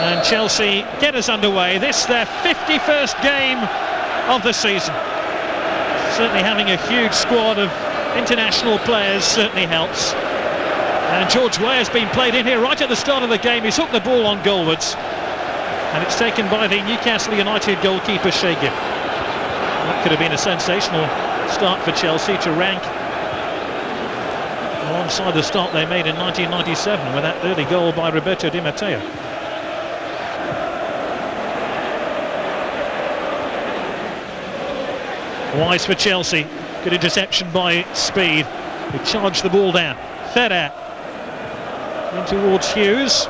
And Chelsea get us underway. This their 51st game of the season. Certainly having a huge squad of international players certainly helps. And George Weah has been played in here right at the start of the game. He's hooked the ball on goalwards. And it's taken by the Newcastle United goalkeeper Shagib. That could have been a sensational start for Chelsea to rank alongside the start they made in 1997 with that early goal by Roberto Di Matteo. Wise for Chelsea. Good interception by Speed, who charged the ball down. Ferrer in towards Hughes.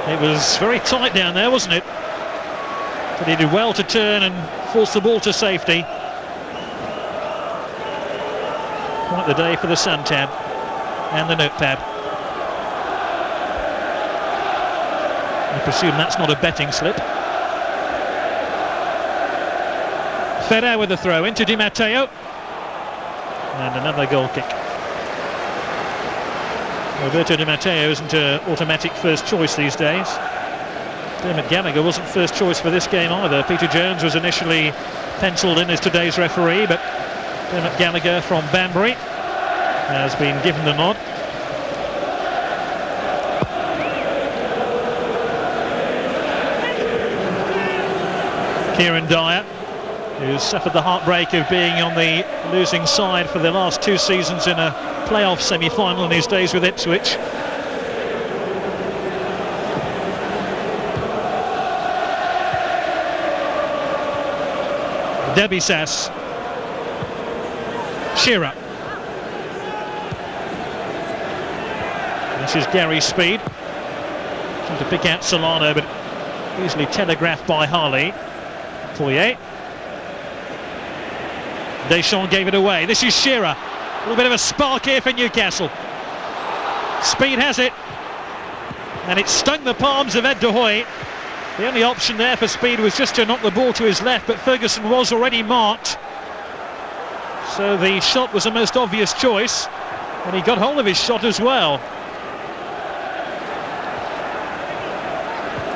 It was very tight down there, wasn't it? But he did well to turn and force the ball to safety. Quite the day for the Suntab and the Notepad. I presume that's not a betting slip. Ferrer with the throw into Di Matteo. And another goal kick. Roberto Di Matteo isn't an automatic first choice these days. Dermot Gallagher wasn't first choice for this game either. Peter Jones was initially pencilled in as today's referee, but Dermot Gallagher from Banbury has been given the nod. Kieran Dyer, who's suffered the heartbreak of being on the losing side for the last 2 seasons in a playoff semi-final in his days with Ipswich. Debisas. Shearer. This is Gary Speed. Trying to pick out Solano, but easily telegraphed by Harley. Poirier. Deschamps gave it away. This is Shearer. A little bit of a spark here for Newcastle. Speed has it. And it stung the palms of Ed de Hoy. The only option there for Speed was just to knock the ball to his left, but Ferguson was already marked. So the shot was the most obvious choice. And he got hold of his shot as well.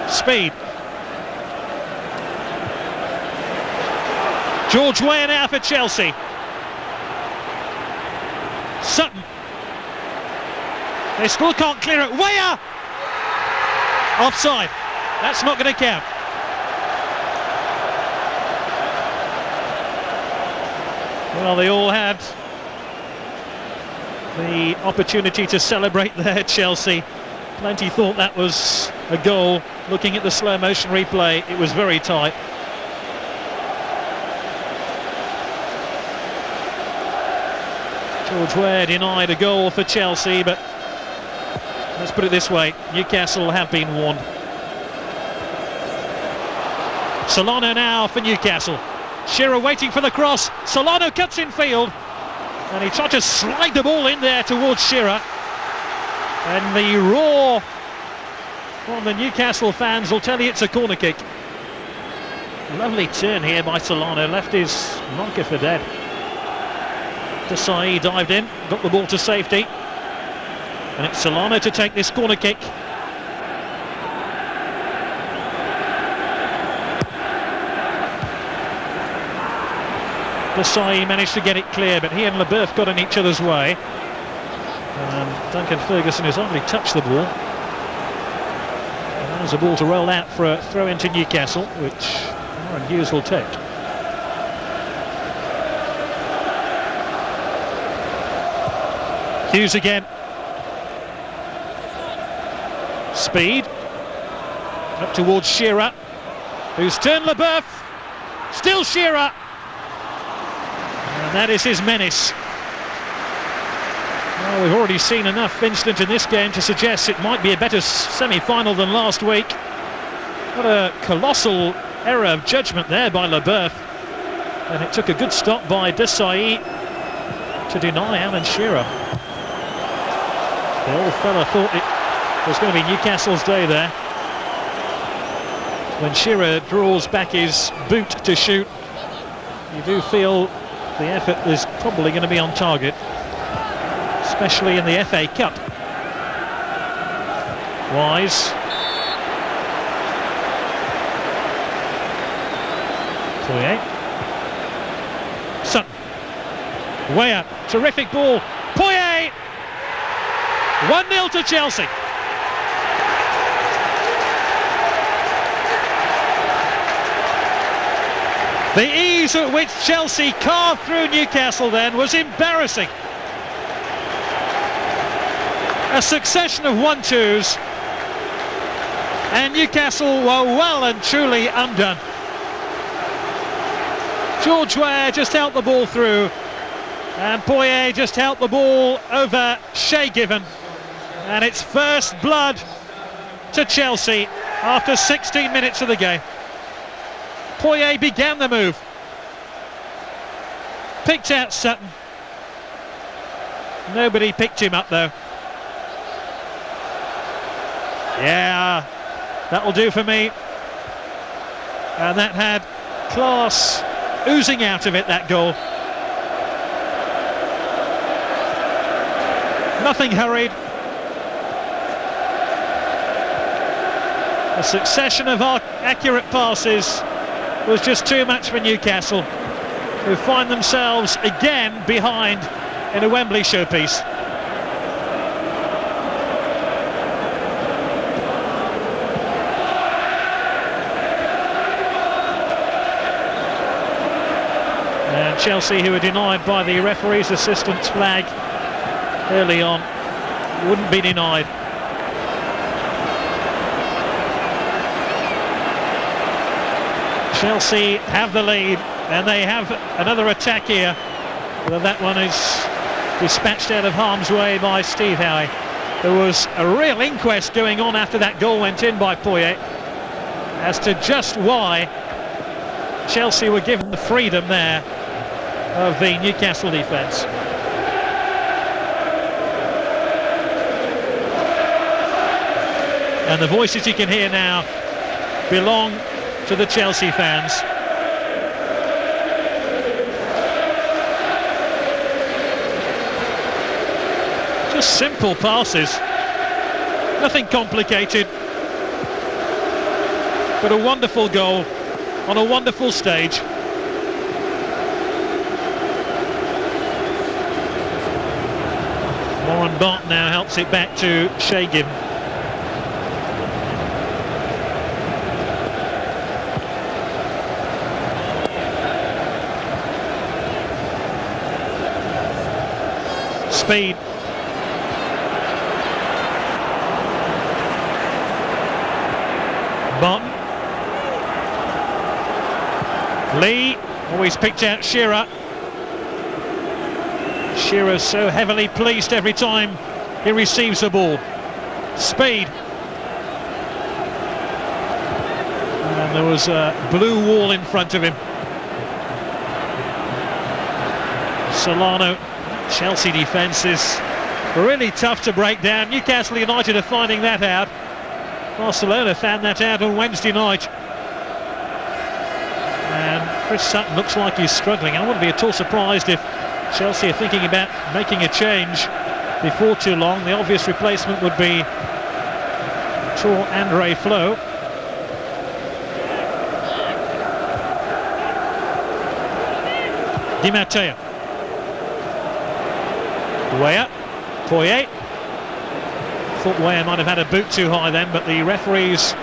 Speed. George Weah now for Chelsea. Sutton. They still can't clear it. Weah! Offside. That's not going to count. Well, they all had the opportunity to celebrate there, Chelsea. Plenty thought that was a goal. Looking at the slow motion replay, it was very tight. George Weah denied a goal for Chelsea, but let's put it this way, Newcastle have been warned. Solano now for Newcastle. Shearer waiting for the cross. Solano cuts in field, and he tried to slide the ball in there towards Shearer. And the roar from the Newcastle fans will tell you it's a corner kick. Lovely turn here by Solano, left his marker for dead. Desai dived in, got the ball to safety, and it's Solano to take this corner kick. Desai managed to get it clear, but he and Leboeuf got in each other's way. And Duncan Ferguson has hardly touched the ball. And there's a ball to roll out for a throw into Newcastle, which Aaron Hughes will take. Hughes again. Speed. Up towards Shearer, who's turned Leboeuf. Still Shearer. And that is his menace. Well, we've already seen enough incident in this game to suggest it might be a better semi-final than last week. What a colossal error of judgment there by Leboeuf. And it took a good stop by Desai to deny Alan Shearer. The old fella thought it was going to be Newcastle's day there. When Shearer draws back his boot to shoot, you do feel the effort is probably going to be on target, especially in the FA Cup. Wise. Poyet. Sutton. Way up. Terrific ball. Poyet! 1-0 to Chelsea. The ease at which Chelsea carved through Newcastle then was embarrassing. A succession of 1-2s, and Newcastle were well and truly undone. George Weah just helped the ball through, and Poyet just helped the ball over Shea Given, and it's first blood to Chelsea after 16 minutes of the game. Poyet began the move, picked out Sutton. Nobody picked him up though. Yeah, that'll do for me. And that had class oozing out of it, that goal. Nothing hurried. A succession of accurate passes was just too much for Newcastle, who find themselves again behind in a Wembley showpiece. And Chelsea, who were denied by the referee's assistant's flag early on, wouldn't be denied. Chelsea have the lead, and they have another attack here. Well, that one is dispatched out of harm's way by Steve Howe. There was a real inquest going on after that goal went in by Poyet as to just why Chelsea were given the freedom there of the Newcastle defence. And the voices you can hear now belong to the Chelsea fans. Just simple passes, nothing complicated, but a wonderful goal on a wonderful stage. Warren Barton now helps it back to Shea Given. Speed. Barton. Lee always picked out Shearer. Shearer's so heavily policed every time he receives the ball. Speed. And there was a blue wall in front of him. Solano. Chelsea defence is really tough to break down. Newcastle United are finding that out. Barcelona found that out on Wednesday night. And Chris Sutton looks like he's struggling. I wouldn't be at all surprised if Chelsea are thinking about making a change before too long. The obvious replacement would be Andre Flo. Di Matteo. Weah, Poyet. Thought Weah might have had a boot too high then, but the referees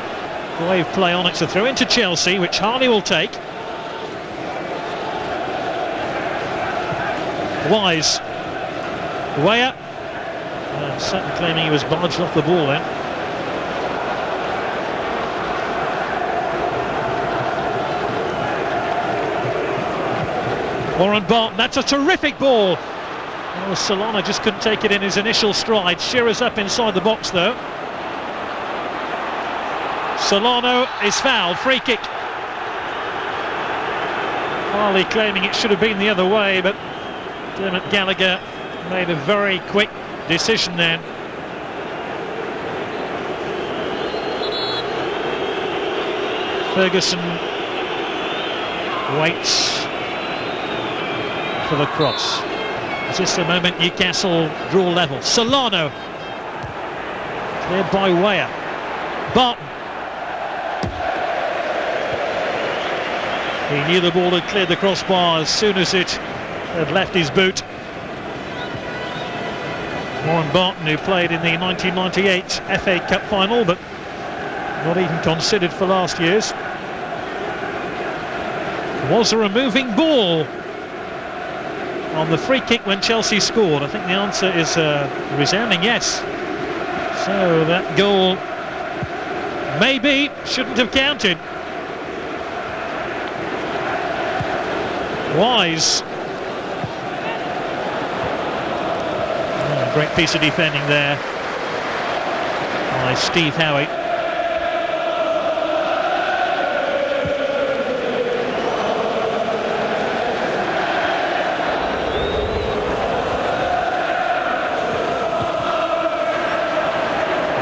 wave play on. It's a throw into Chelsea, which Harney will take. Wise. Weah. Sutton claiming he was barged off the ball then. Warren Barton, that's a terrific ball. Oh, Solana just couldn't take it in his initial stride. Shearer's up inside the box though. Solano is fouled, free kick. Harley claiming it should have been the other way, but Dermot Gallagher made a very quick decision then. Ferguson waits for the cross. Just a moment, Newcastle draw level. Solano, cleared by Weah. Barton. He knew the ball had cleared the crossbar as soon as it had left his boot. Warren Barton, who played in the 1998 FA Cup final, but not even considered for last year's. Was there a moving ball on the free kick when Chelsea scored? I think the answer is a resounding yes. So that goal maybe shouldn't have counted. Wise. Oh, great piece of defending there by Steve Howie.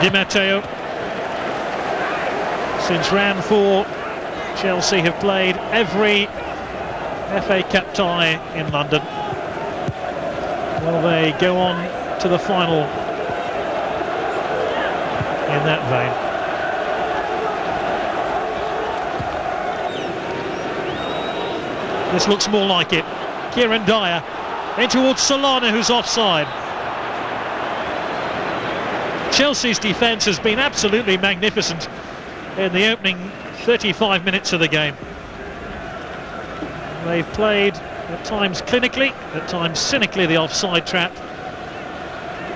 Di Matteo. Since round 4, Chelsea have played every FA Cup tie in London. Will they go on to the final in that vein? This looks more like it. Kieran Dyer in towards Solana, who's offside. Chelsea's defence has been absolutely magnificent in the opening 35 minutes of the game. They've played at times clinically, at times cynically the offside trap,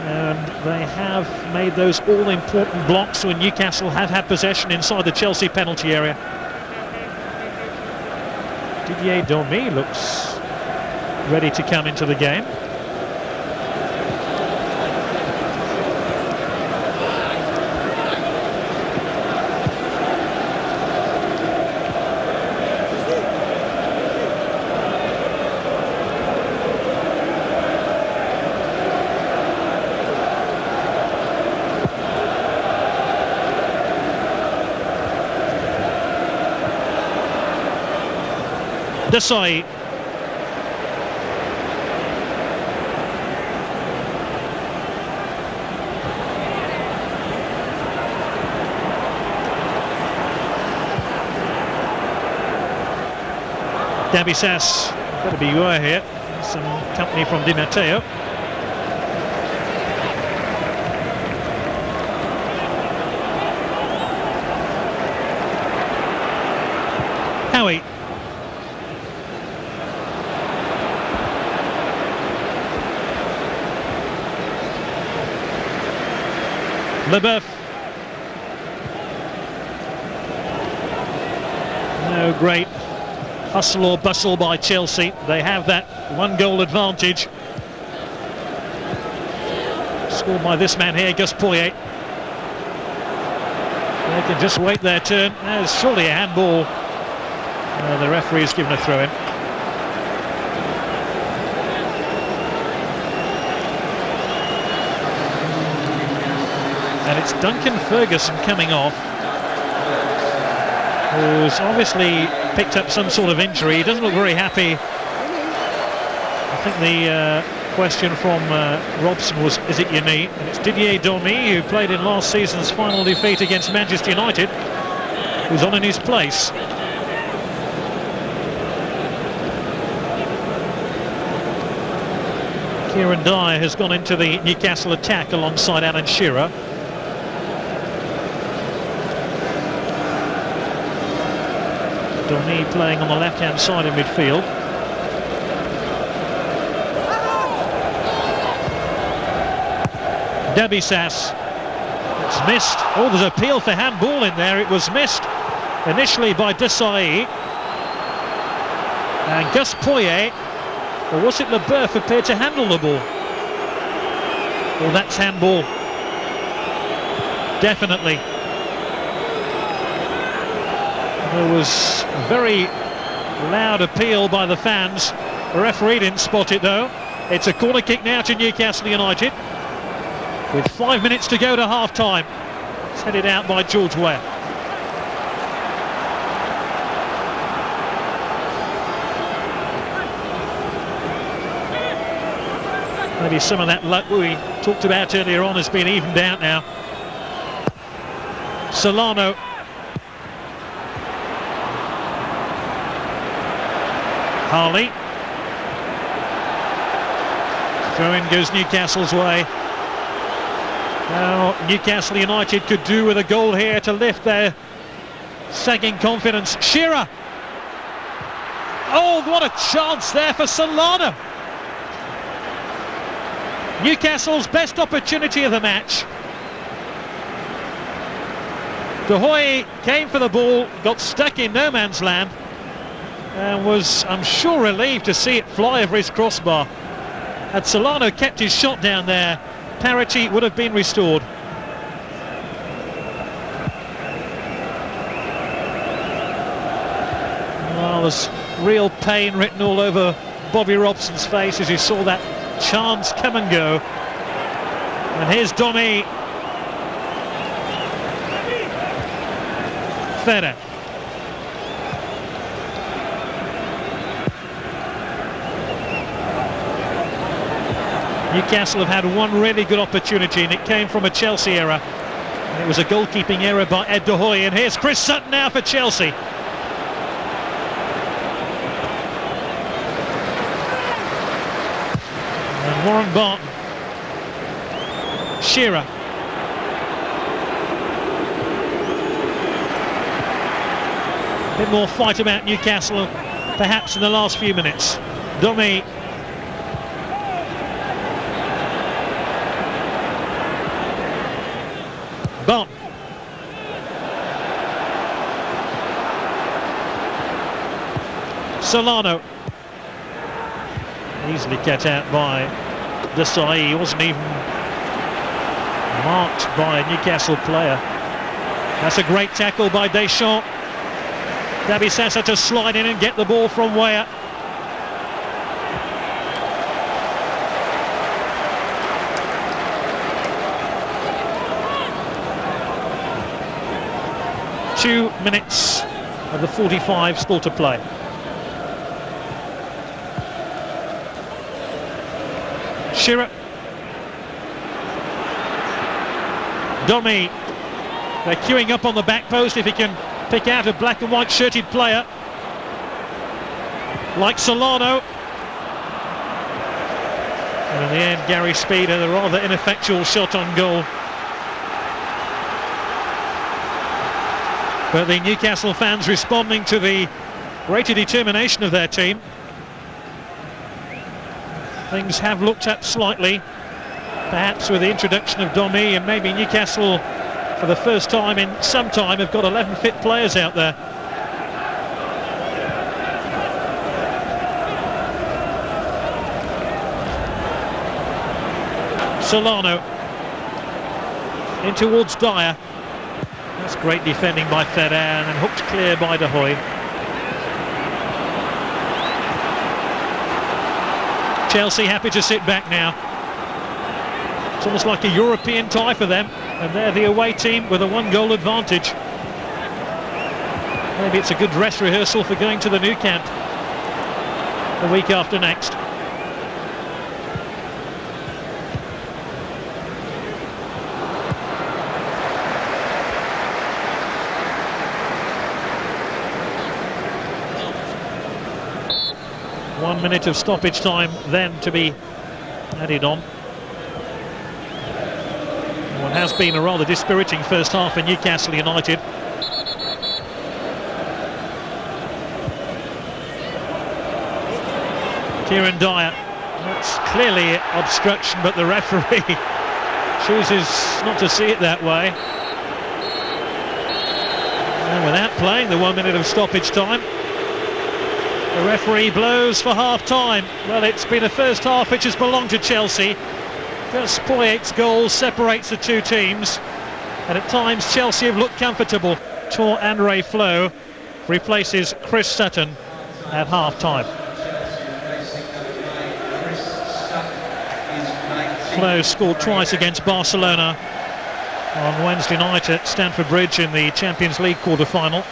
and they have made those all-important blocks when Newcastle have had possession inside the Chelsea penalty area. Didier Dormy looks ready to come into the game. Desai. Dabisas, better be aware here. Some company from Di Matteo. Howie. Leboeuf. No great hustle or bustle by Chelsea. They have that one-goal advantage. Scored by this man here, Gus Poyet. They can just wait their turn. There's surely a handball. The referee's given a throw-in. And it's Duncan Ferguson coming off, who's obviously picked up some sort of injury. He doesn't look very happy. I think the question from Robson was, is it your knee? And it's Didier Dormy, who played in last season's final defeat against Manchester United, who's on in his place. Kieran Dyer has gone into the Newcastle attack alongside Alan Shearer. Dormy playing on the left-hand side in midfield. Dabisas. It's missed. Oh, there's an appeal for handball in there. It was missed initially by Desai. And Gus Poyet, or was it Leboeuf, appeared to handle the ball? Well, that's handball. Definitely. There was a very loud appeal by the fans. The referee didn't spot it though. It's a corner kick now to Newcastle United, with 5 minutes to go to half-time. It's headed out by George Ware. Maybe some of that luck we talked about earlier on has been evened out now. Solano. Harley. Throw-in goes Newcastle's way. Now Newcastle United could do with a goal here to lift their sagging confidence. Shearer. Oh, what a chance there for Solano. Newcastle's best opportunity of the match. De Hoy came for the ball, got stuck in no man's land, and was, I'm sure, relieved to see it fly over his crossbar. Had Solano kept his shot down there, parity would have been restored. Well, there's real pain written all over Bobby Robson's face as he saw that chance come and go. And here's Domi. Fede. Newcastle have had one really good opportunity, and it came from a Chelsea error. And it was a goalkeeping error by Ed De Hoy. And here's Chris Sutton now for Chelsea. And Warren Barton. Shearer. A bit more fight about Newcastle, perhaps in the last few minutes. Domi. Barton. Solano. Easily cut out by Desai. He wasn't even marked by a Newcastle player. That's a great tackle by Deschamps. Dabi Sassa to slide in and get the ball from Weah. Two minutes of the 45 still to play. Shearer. Domi. They're queuing up on the back post if he can pick out a black and white shirted player like Solano. And in the end, Gary Speed had a rather ineffectual shot on goal. But the Newcastle fans responding to the greater determination of their team. Things have looked up slightly, perhaps with the introduction of Domi, and maybe Newcastle for the first time in some time have got 11 fit players out there. Solano in towards Dyer. That's great defending by Fede, and then hooked clear by De Hoy. Chelsea happy to sit back now. It's almost like a European tie for them, and they're the away team with a one-goal advantage. Maybe it's a good dress rehearsal for going to the new camp the week after next. One minute of stoppage time then to be added on. What has been a rather dispiriting first half for Newcastle United. Kieran Dyer. That's clearly obstruction, but the referee chooses not to see it that way. And without playing the 1 minute of stoppage time, the referee blows for half-time. Well, it's been a first half which has belonged to Chelsea. Gus Poyet's goal separates the two teams, and at times Chelsea have looked comfortable. Tor Andre Flo replaces Chris Sutton at half-time. Flo scored twice against Barcelona on Wednesday night at Stamford Bridge in the Champions League quarter-final.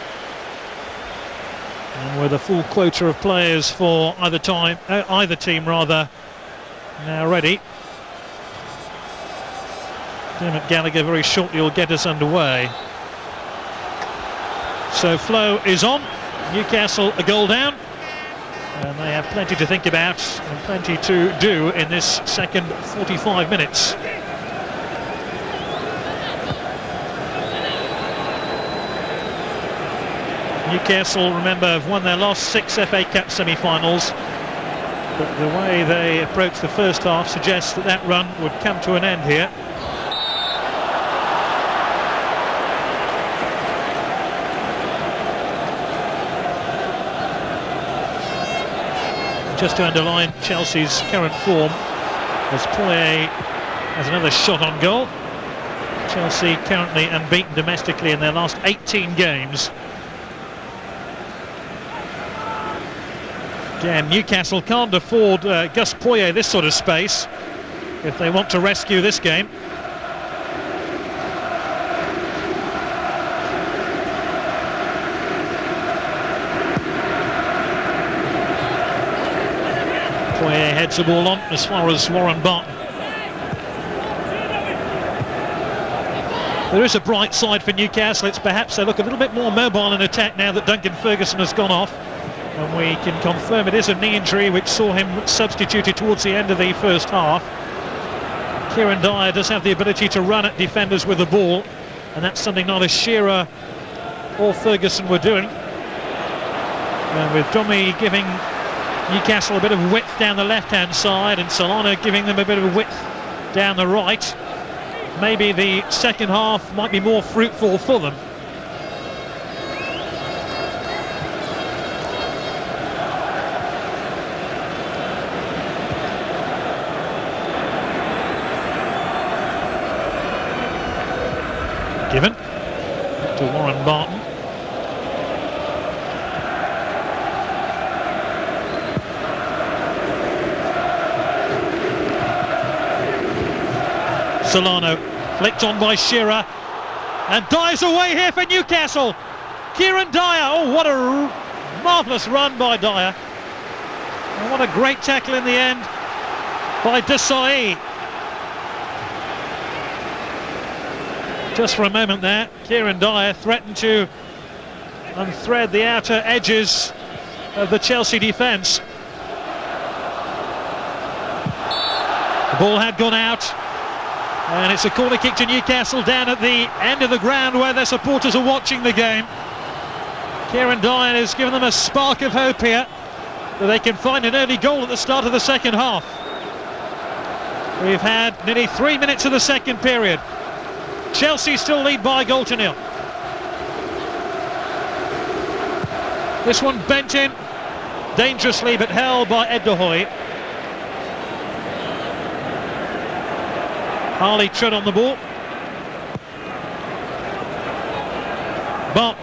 And with a full quota of players for either team now ready. Dermot Gallagher very shortly will get us underway. So Flo is on. Newcastle a goal down. And they have plenty to think about and plenty to do in this second 45 minutes. Newcastle, remember, have won their last 6 FA Cup semi-finals, but the way they approach the first half suggests that that run would come to an end here. Just to underline Chelsea's current form, as Poirier has another shot on goal. Chelsea currently unbeaten domestically in their last 18 games. Again, Newcastle can't afford Gus Poirier this sort of space if they want to rescue this game. Poirier heads the ball on as far as Warren Barton. There is a bright side for Newcastle. It's perhaps they look a little bit more mobile in attack now that Duncan Ferguson has gone off. And we can confirm it is a knee injury which saw him substituted towards the end of the first half. Kieran Dyer does have the ability to run at defenders with the ball, and that's something neither Shearer or Ferguson were doing. And with Domi giving Newcastle a bit of width down the left-hand side and Solana giving them a bit of width down the right, maybe the second half might be more fruitful for them. Given to Warren Barton. Solano flicked on by Shearer, and Dyer's away here for Newcastle. Kieran Dyer, oh, what a marvellous run by Dyer, and what a great tackle in the end by Desailly. Just for a moment there, Kieran Dyer threatened to unthread the outer edges of the Chelsea defence. The ball had gone out, and it's a corner kick to Newcastle down at the end of the ground where their supporters are watching the game. Kieran Dyer has given them a spark of hope here that they can find an early goal at the start of the second half. We've had nearly 3 minutes of the second period. Chelsea still lead by a goal to nil. This one bent in dangerously but held by Ed de Hoy. Harley tread on the ball. But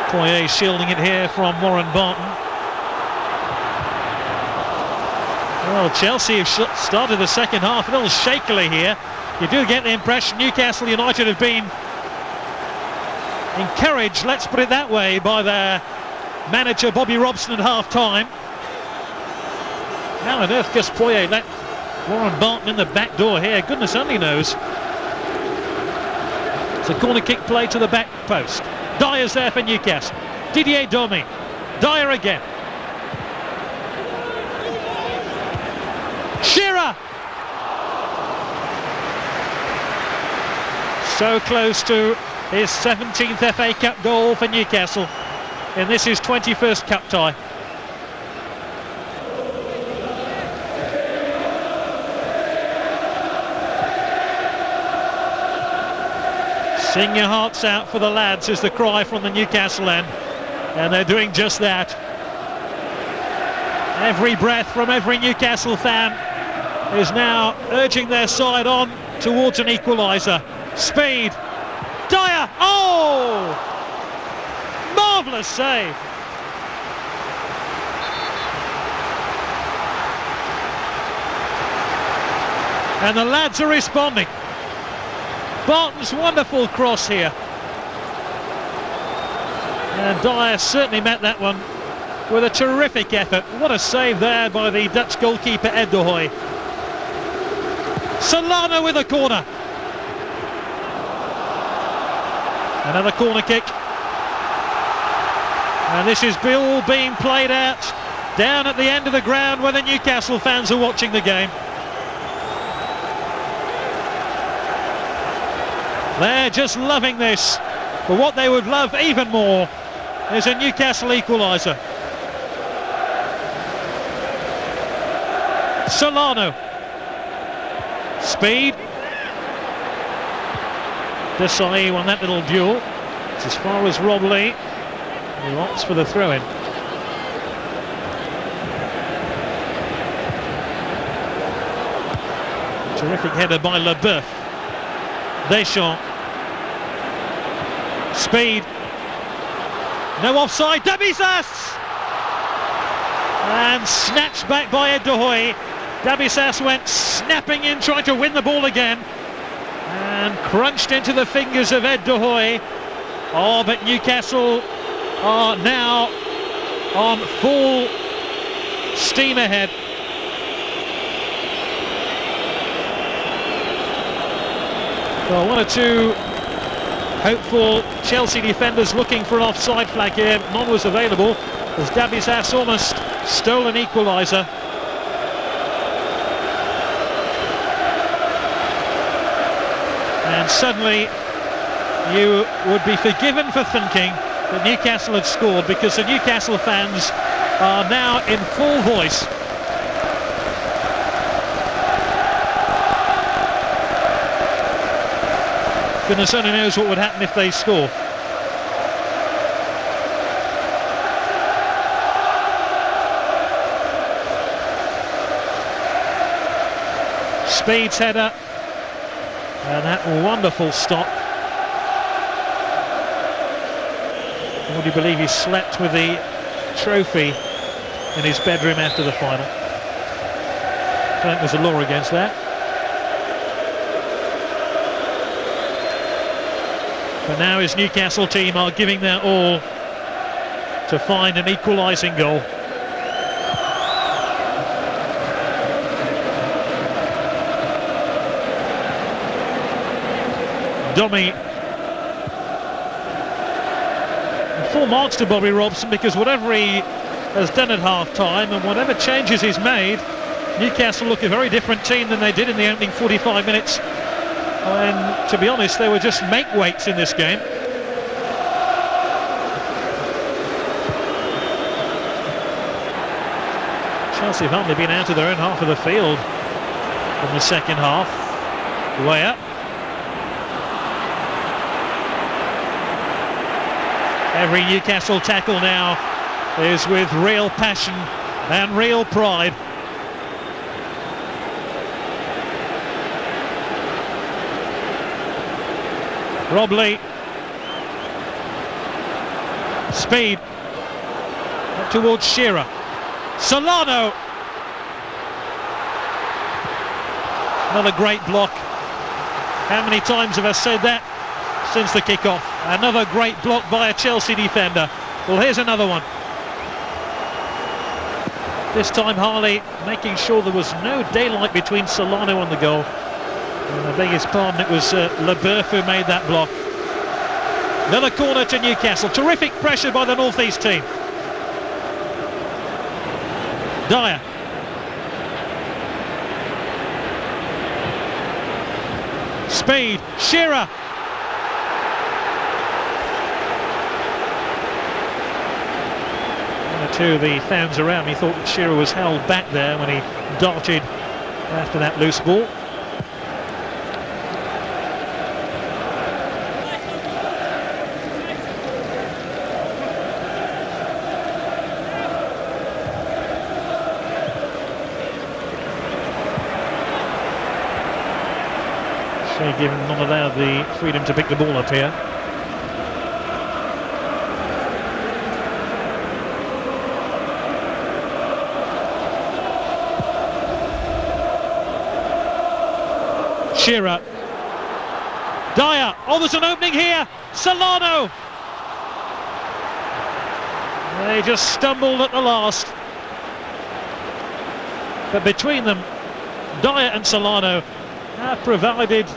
Poirier shielding it here from Warren Barton. Well, Chelsea have started the second half a little shakily here. You do get the impression Newcastle United have been encouraged, let's put it that way, by their manager Bobby Robson at half-time. How on earth Gus Poirier let Warren Barton in the back door here? Goodness only knows. It's a corner kick play to the back post. Dyer's there for Newcastle. Didier Domi. Dyer again. Shearer! So close to his 17th FA Cup goal for Newcastle in this his 21st cup tie. Sing your hearts out for the lads is the cry from the Newcastle end, and they're doing just that. Every breath from every Newcastle fan is now urging their side on towards an equaliser. Speed. Dyer! Oh! Marvellous save. And the lads are responding. Barton's wonderful cross here. And Dyer certainly met that one with a terrific effort. What a save there by the Dutch goalkeeper Ed de Hoy. Solana with a corner. Another corner kick. And this is all being played out down at the end of the ground where the Newcastle fans are watching the game. They're just loving this. But what they would love even more is a Newcastle equaliser. Solano. Speed. Desai won that little duel. It's as far as Rob Lee, who opts for the throw-in. Terrific header by Leboeuf. Deschamps. Speed. No offside. Dabizas! And snatched back by Ed de Hoy. Dabizas went snapping in, trying to win the ball again. And crunched into the fingers of Ed de Hoy. Oh, but Newcastle are now on full steam ahead. Well, one or two hopeful Chelsea defenders looking for an offside flag here. None was available as Dabizas almost stole an equaliser. And suddenly you would be forgiven for thinking that Newcastle had scored, because the Newcastle fans are now in full voice. Goodness only knows what would happen if they score. Speed's header, and that wonderful stop. Would you believe he slept with the trophy in his bedroom after the final? I think there's a law against that. But now his Newcastle team are giving their all to find an equalising goal. Domi. Full marks to Bobby Robson, because whatever he has done at half-time and whatever changes he's made, Newcastle look a very different team than they did in the opening 45 minutes. And to be honest, they were just make-weights in this game. Chelsea have hardly been out of their own half of the field in the second half. Way up. Every Newcastle tackle now is with real passion and real pride. Rob Lee. Speed. Up towards Shearer. Solano. Another great block. How many times have I said that since the kick-off? Another great block by a Chelsea defender. Well, here's another one. This time Harley making sure there was no daylight between Solano and the goal. And I beg his pardon, it was Leboeuf who made that block. Another corner to Newcastle. Terrific pressure by the North East team. Dyer. Speed. Shearer. One or two of the fans around me thought that Shearer was held back there when he darted after that loose ball. Given not allowed the freedom to pick the ball up here. Shearer. Dyer. Oh, there's an opening here. Solano. They just stumbled at the last. But between them, Dyer and Solano have provided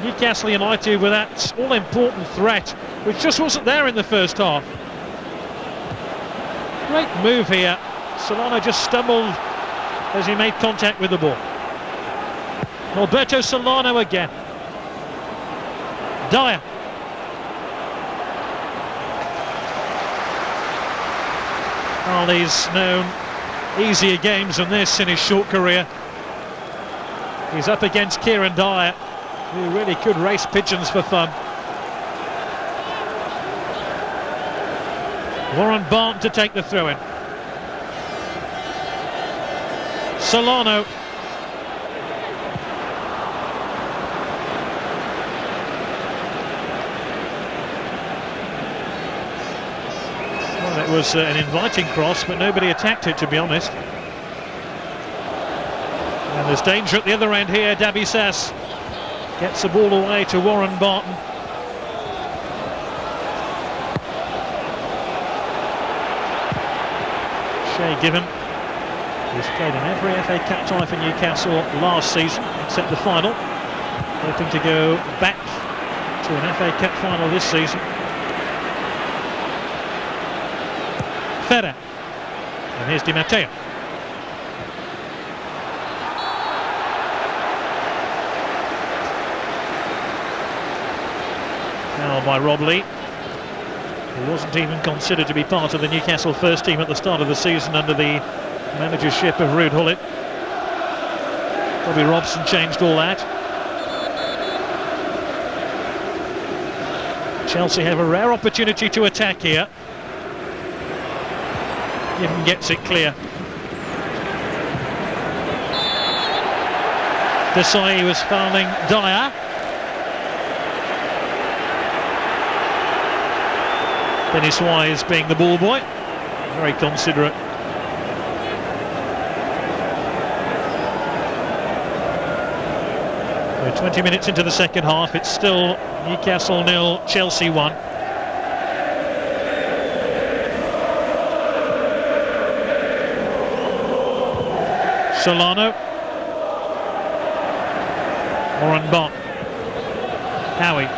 Newcastle United with that all-important threat, which just wasn't there in the first half. Great move here. Solano just stumbled as he made contact with the ball. Alberto Solano again. Dyer. Well, he's known easier games than this in his short career. He's up against Kieran Dyer, who really could race pigeons for fun. Warren Barton to take the throw-in. Solano. Well, it was an inviting cross, but nobody attacked it, to be honest. And there's danger at the other end here. Dabi Sass gets the ball away to Warren Barton. Shay Given, who's played in every FA Cup tie for Newcastle last season, except the final. Hoping to go back to an FA Cup final this season. Ferrer. And here's Di Matteo. Now by Rob Lee, who wasn't even considered to be part of the Newcastle first team at the start of the season under the managership of Ruud Gullit. Bobby Robson changed all that. Chelsea have a rare opportunity to attack here. Given gets it clear. Desai was fouling Dyer. Dennis Wise being the ball boy. Very considerate. So 20 minutes into the second half, it's still Newcastle 0, Chelsea 1. Solano. Warren Barton. Howie.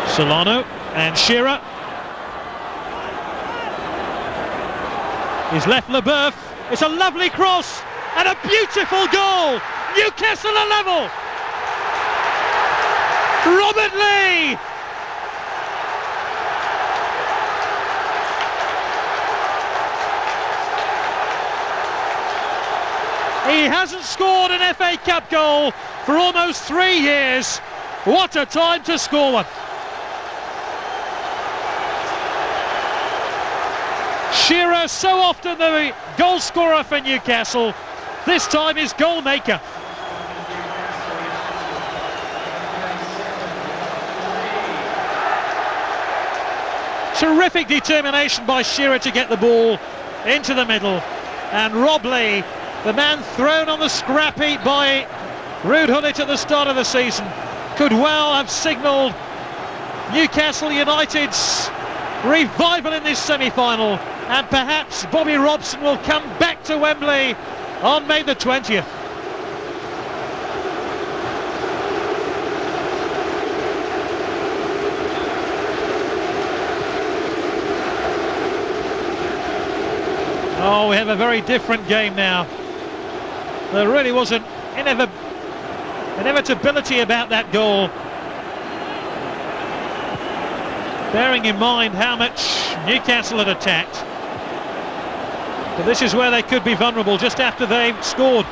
Solano and Shearer. He's left Leboeuf. It's a lovely cross and a beautiful goal. Newcastle are level. Robert Lee. He hasn't scored an FA Cup goal for almost 3 years. What a time to score one. Shearer, so often the goal scorer for Newcastle, this time is goal maker. Terrific determination by Shearer to get the ball into the middle, and Rob Lee, the man thrown on the scrap heap by Ruud Gullit at the start of the season, could well have signalled Newcastle United's revival in this semi-final, and perhaps Bobby Robson will come back to Wembley on May the 20th. Oh, we have a very different game now. There really was an inevitability about that goal, bearing in mind how much Newcastle had attacked. But this is where they could be vulnerable just after they've scored.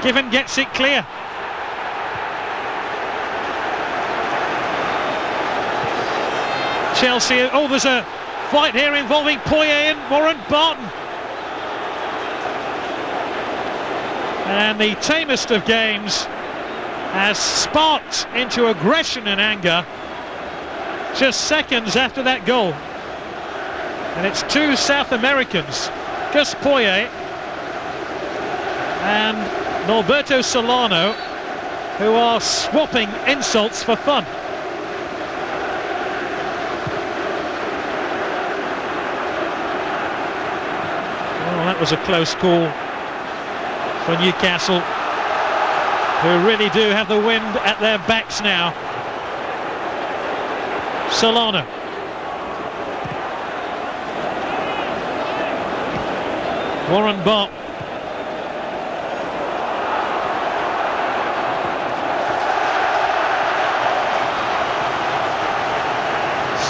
Given gets it clear. Chelsea, oh, there's a fight here involving Poyet and Warren Barton. And the tamest of games has sparked into aggression and anger just seconds after that goal. And it's two South Americans, Gus Poyet and Alberto Solano, who are swapping insults for fun. Well, that was a close call for Newcastle, who really do have the wind at their backs now. Solana. Warren Bott.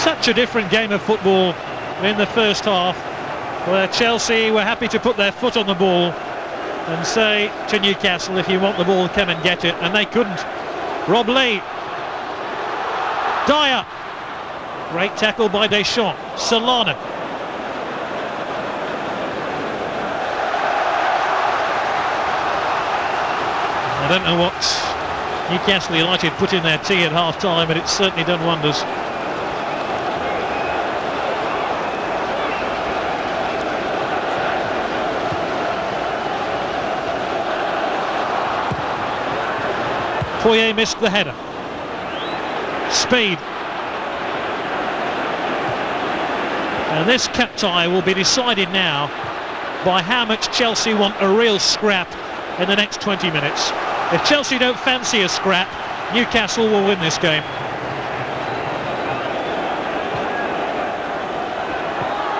Such a different game of football in the first half, where Chelsea were happy to put their foot on the ball and say to Newcastle, if you want the ball, come and get it, and they couldn't. Rob Lee. Dyer. Great tackle by Deschamps. Solana. I don't know what Newcastle United put in their tea at half-time, but it's certainly done wonders. Poyet missed the header. Speed. And this cup tie will be decided now by how much Chelsea want a real scrap in the next 20 minutes. If Chelsea don't fancy a scrap, Newcastle will win this game.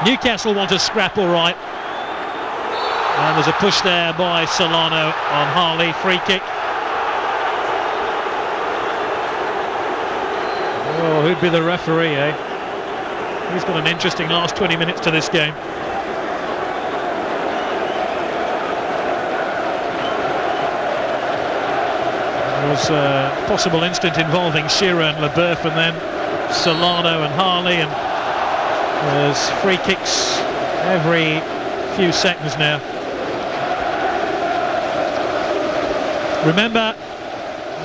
Newcastle want a scrap, all right. And there's a push there by Solano on Harley, free kick. Oh, who'd be the referee, eh? He's got an interesting last 20 minutes to this game. There was a possible incident involving Shearer and Leboeuf, and then Solano and Harley, and there's free kicks every few seconds now. Remember,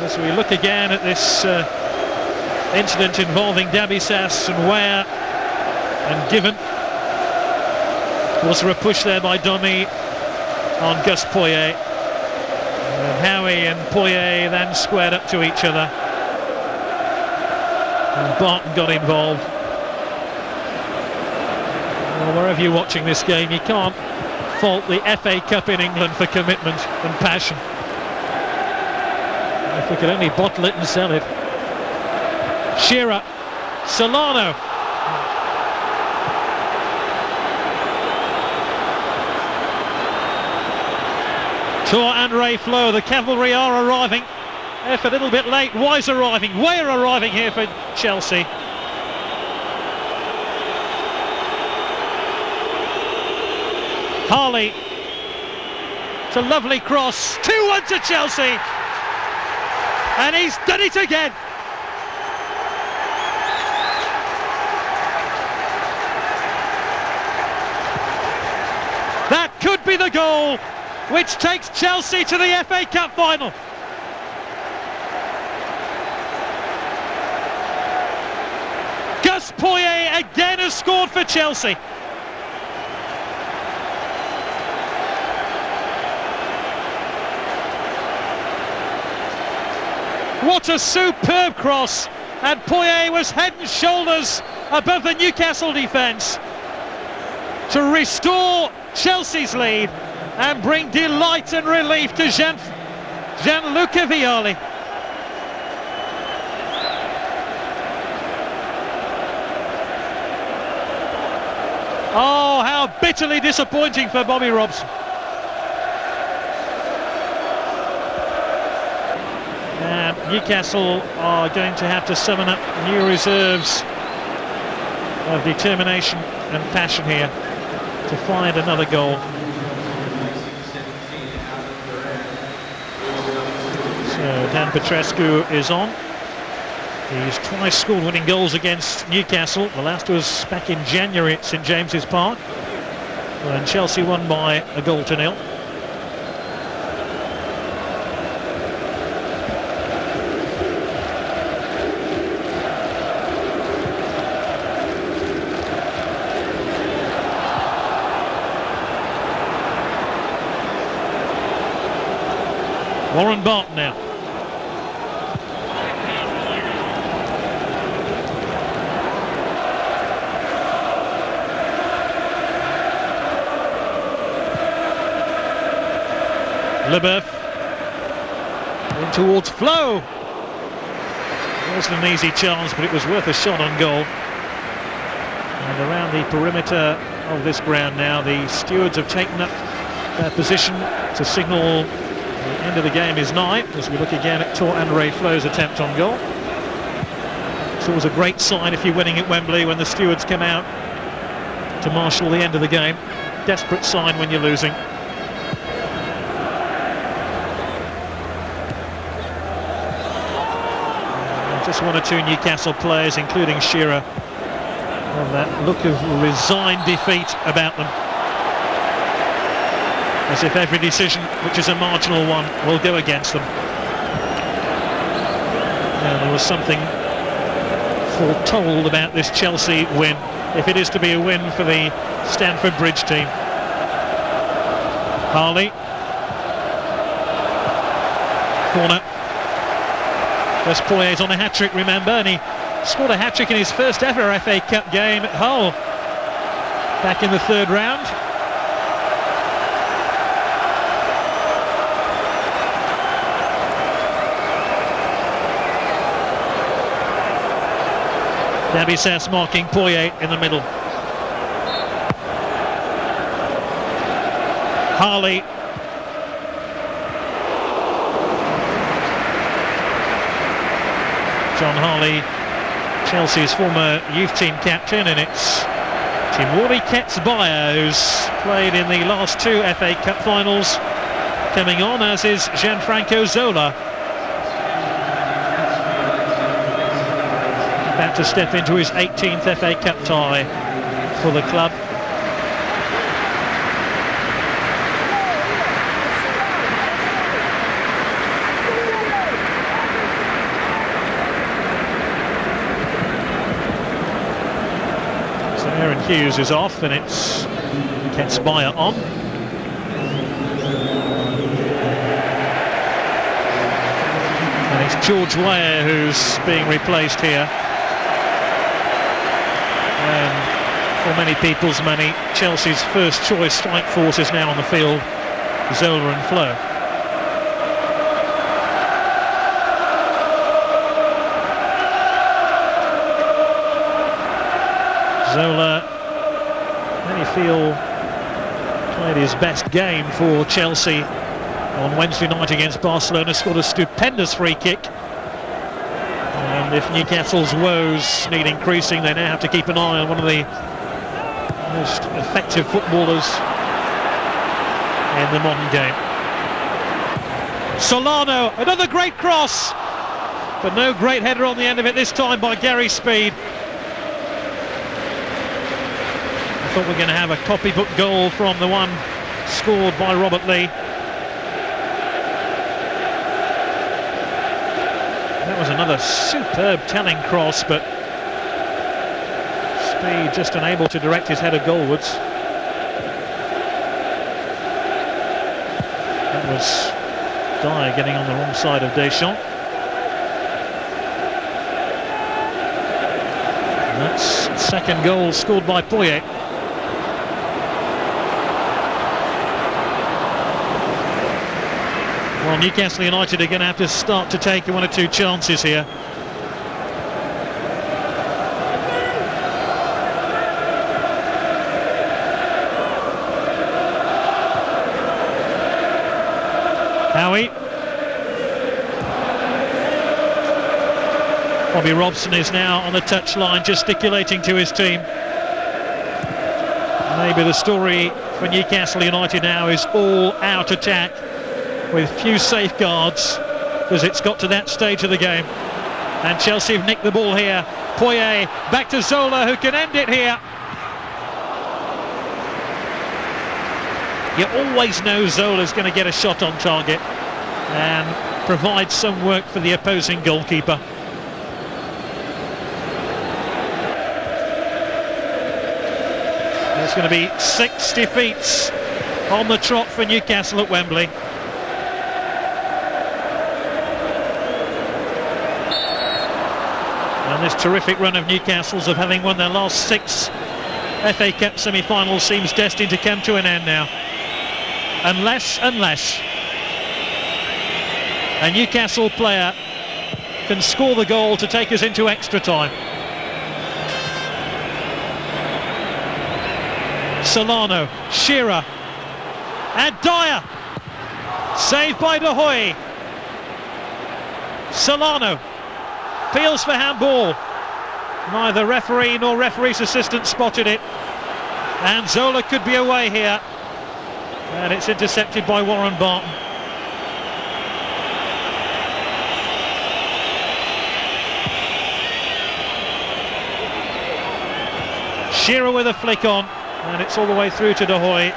as we look again at this incident involving Dabisas and Ware and Given, was there a push there by Domi on Gus Poyet, and Howie and Poyet then squared up to each other, and Barton got involved. Well, wherever you're watching this game, you can't fault the FA Cup in England for commitment and passion. If we could only bottle it and sell it. Shearer, Solano. Tour and Ray Flo, the cavalry are arriving. If a little bit late, Wise arriving, Weir arriving here for Chelsea. Harley. It's a lovely cross, 2-1 to Chelsea. And he's done it again. That could be the goal which takes Chelsea to the FA Cup final. Gus Poyet again has scored for Chelsea. What a superb cross, and Poyet was head and shoulders above the Newcastle defence to restore Chelsea's lead and bring delight and relief to Gianluca Vialli. Oh, how bitterly disappointing for Bobby Robson. And Newcastle are going to have to summon up new reserves of determination and passion here to find another goal. So Dan Petrescu is on. He's twice scored winning goals against Newcastle. The last was back in January at St James's Park, when Chelsea won by 1-0. Warren Barton now. Leboeuf in towards Flo. It wasn't an easy chance, but it was worth a shot on goal. And around the perimeter of this ground now, the stewards have taken up their position to signal the end of the game is nigh, as we look again at Tor-André Flo's attempt on goal. It's always a great sign if you're winning at Wembley when the stewards come out to marshal the end of the game. Desperate sign when you're losing. Just one or two Newcastle players, including Shearer, have that look of resigned defeat about them, as if every decision, which is a marginal one, will go against them. Now, there was something foretold about this Chelsea win, if it is to be a win for the Stamford Bridge team. Harley. Corner. Wes Poyet's on a hat-trick, remember, and he scored a hat-trick in his first ever FA Cup game at Hull back in the third round. Dabisas marking Poyet in the middle. Harley. John Harley, Chelsea's former youth team captain, and it's Timori Ketsbaya who's played in the last two FA Cup finals, coming on, as is Gianfranco Zola. About to step into his 18th FA Cup tie for the club. So Aaron Hughes is off, and it's Ketsbaya on. And it's George Weah who's being replaced here. For many people's money, Chelsea's first choice strike force is now on the field, Zola and Flo. Zola, many feel, played his best game for Chelsea on Wednesday night against Barcelona, scored a stupendous free kick. And if Newcastle's woes need increasing, they now have to keep an eye on one of the most effective footballers in the modern game. Solano, another great cross, but no great header on the end of it this time by Gary Speed. I thought we were going to have a copybook goal from the one scored by Robert Lee. That was another superb telling cross, but Speed just unable to direct his header goalwards. That was Dyer getting on the wrong side of Deschamps. And that's second goal scored by Poyet. Well, Newcastle United are going to have to start to take one or two chances here. Howie. Bobby Robson is now on the touchline, gesticulating to his team. Maybe the story for Newcastle United now is all out attack with few safeguards, because it's got to that stage of the game. And Chelsea have nicked the ball here. Poyet back to Zola, who can end it here. You always know Zola's going to get a shot on target and provide some work for the opposing goalkeeper. There's going to be 6 defeats on the trot for Newcastle at Wembley. And this terrific run of Newcastle's of having won their last 6 FA Cup semi-finals seems destined to come to an end now. Unless a Newcastle player can score the goal to take us into extra time. Solano, Shearer, and Dyer. Saved by De Hoy. Solano feels for handball. Neither referee nor referee's assistant spotted it. And Zola could be away here. And it's intercepted by Warren Barton. Shearer with a flick on, and it's all the way through to De Hoy.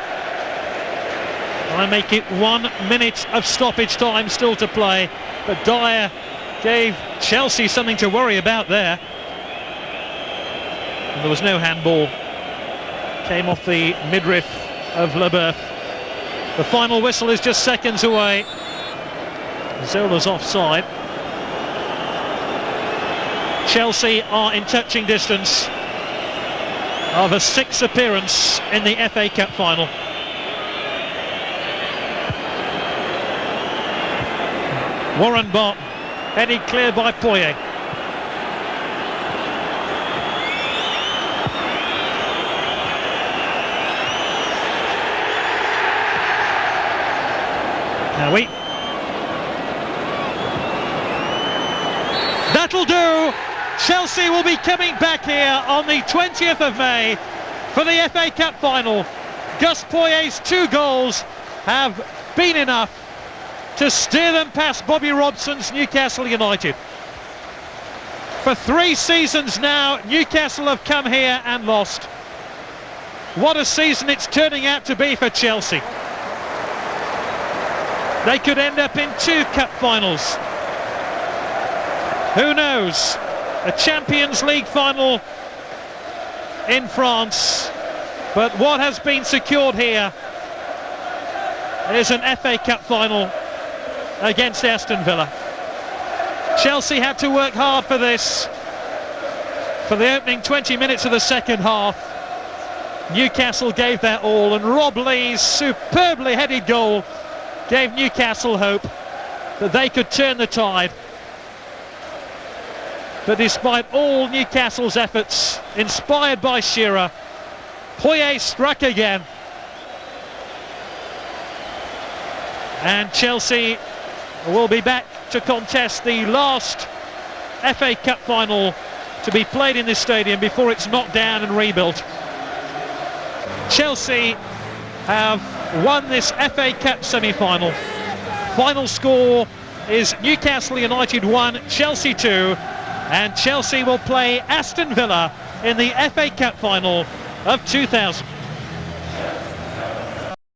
I make it 1 minute of stoppage time still to play, but Dyer gave Chelsea something to worry about there. And there was no handball. Came off the midriff of Leboeuf. The final whistle is just seconds away. Zola's offside. Chelsea are in touching distance of a 6th appearance in the FA Cup final. Warren Barton, headed clear by Poyet. Howie. That'll do. Chelsea will be coming back here on the 20th of May for the FA Cup final. Gus Poyet's 2 goals have been enough to steer them past Bobby Robson's Newcastle United. For 3 seasons now, Newcastle have come here and lost. What a season it's turning out to be for Chelsea. They could end up in 2 cup finals. Who knows? A Champions League final in France. But what has been secured here is an FA Cup final against Aston Villa. Chelsea had to work hard for this. For the opening 20 minutes of the second half, Newcastle gave their all, and Rob Lee's superbly headed goal gave Newcastle hope that they could turn the tide. But despite all Newcastle's efforts, inspired by Shearer, Poyet struck again. And Chelsea will be back to contest the last FA Cup final to be played in this stadium before it's knocked down and rebuilt. Chelsea have won this FA Cup semi-final. Final score is Newcastle United 1, Chelsea 2, and Chelsea will play Aston Villa in the FA Cup final of 2000.